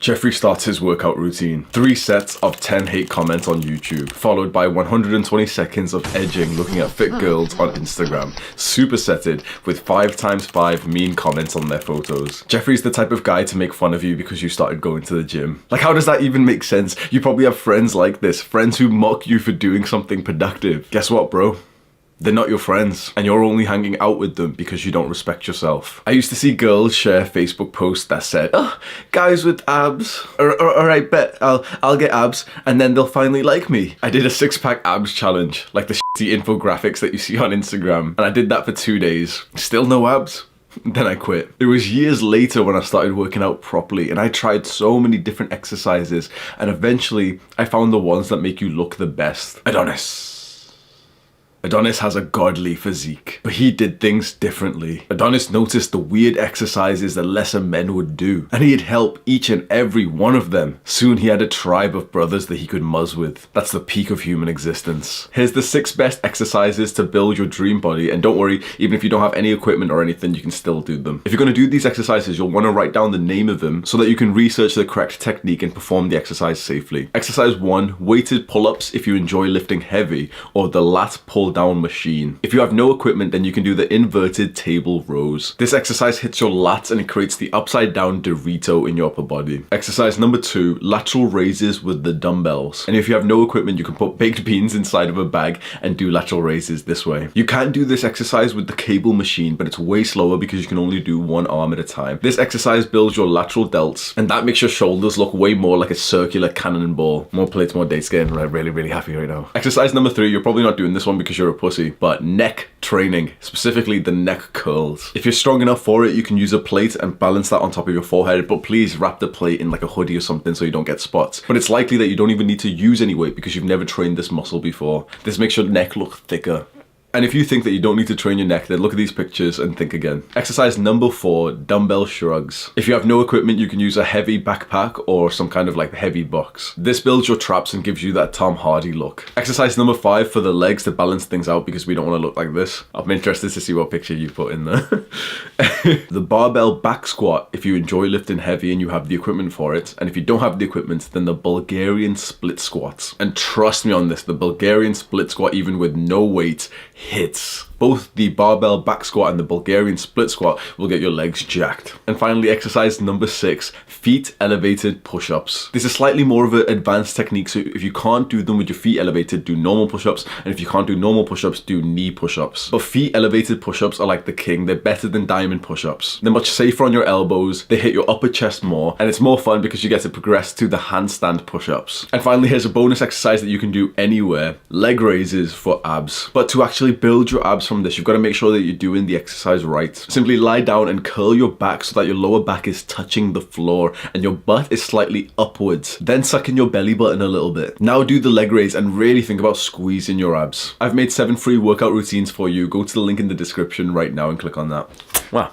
Jeffrey starts his workout routine. 3 sets of 10 hate comments on YouTube, followed by 120 seconds of edging looking at fit girls on Instagram, supersetted with 5x5 mean comments on their photos. Jeffrey's the type of guy to make fun of you because you started going to the gym. Like, how does that even make sense? You probably have friends like this, friends who mock you for doing something productive. Guess what, bro? They're not your friends, and you're only hanging out with them because you don't respect yourself. I used to see girls share Facebook posts that said, "Oh, guys with abs, alright, bet I'll get abs, and then they'll finally like me." I did a 6-pack abs challenge, like the shitty infographics that you see on Instagram, and I did that for 2 days. Still no abs. Then I quit. It was years later when I started working out properly, and I tried so many different exercises, and eventually I found the ones that make you look the best. Adonis has a godly physique, but he did things differently. Adonis noticed the weird exercises that lesser men would do, and he'd help each and every one of them. Soon he had a tribe of brothers that he could muzz with. That's the peak of human existence. Here's the 6 best exercises to build your dream body, and don't worry, even if you don't have any equipment or anything, you can still do them. If you're going to do these exercises, you'll want to write down the name of them so that you can research the correct technique and perform the exercise safely. Exercise 1, weighted pull-ups if you enjoy lifting heavy, or the lat pull down machine. If you have no equipment, then you can do the inverted table rows. This exercise hits your lats and it creates the upside down Dorito in your upper body. Exercise number 2, lateral raises with the dumbbells. And if you have no equipment, you can put baked beans inside of a bag and do lateral raises this way. You can do this exercise with the cable machine, but it's way slower because you can only do one arm at a time. This exercise builds your lateral delts, and that makes your shoulders look way more like a circular cannonball. More plates, more dates, getting really happy right now. Exercise number 3, you're probably not doing this one because you're a pussy, but neck training, specifically the neck curls. If you're strong enough for it, you can use a plate and balance that on top of your forehead, but please wrap the plate in like a hoodie or something so you don't get spots. But it's likely that you don't even need to use any weight because you've never trained this muscle before. This makes your neck look thicker. And if you think that you don't need to train your neck, then look at these pictures and think again. Exercise number 4, dumbbell shrugs. If you have no equipment, you can use a heavy backpack or some kind of like heavy box. This builds your traps and gives you that Tom Hardy look. Exercise number 5 for the legs to balance things out because we don't want to look like this. I'm interested to see what picture you put in there. The barbell back squat if you enjoy lifting heavy and you have the equipment for it. And if you don't have the equipment, then the Bulgarian split squats. And trust me on this, the Bulgarian split squat, even with no weight, hits. Both the barbell back squat and the Bulgarian split squat will get your legs jacked. And finally, exercise number 6, feet elevated push-ups. This is slightly more of an advanced technique, so if you can't do them with your feet elevated, do normal push-ups, and if you can't do normal push-ups, do knee push-ups. But feet elevated push-ups are like the king. They're better than diamond push-ups. They're much safer on your elbows, they hit your upper chest more, and it's more fun because you get to progress to the handstand push-ups. And finally, here's a bonus exercise that you can do anywhere, leg raises for abs. But to actually build your abs from this, you've got to make sure that you're doing the exercise right. Simply lie down and curl your back so that your lower back is touching the floor and your butt is slightly upwards. Then suck in your belly button a little bit. Now do the leg raise and really think about squeezing your abs. I've made 7 free workout routines for you. Go to the link in the description right now and click on that. Wow.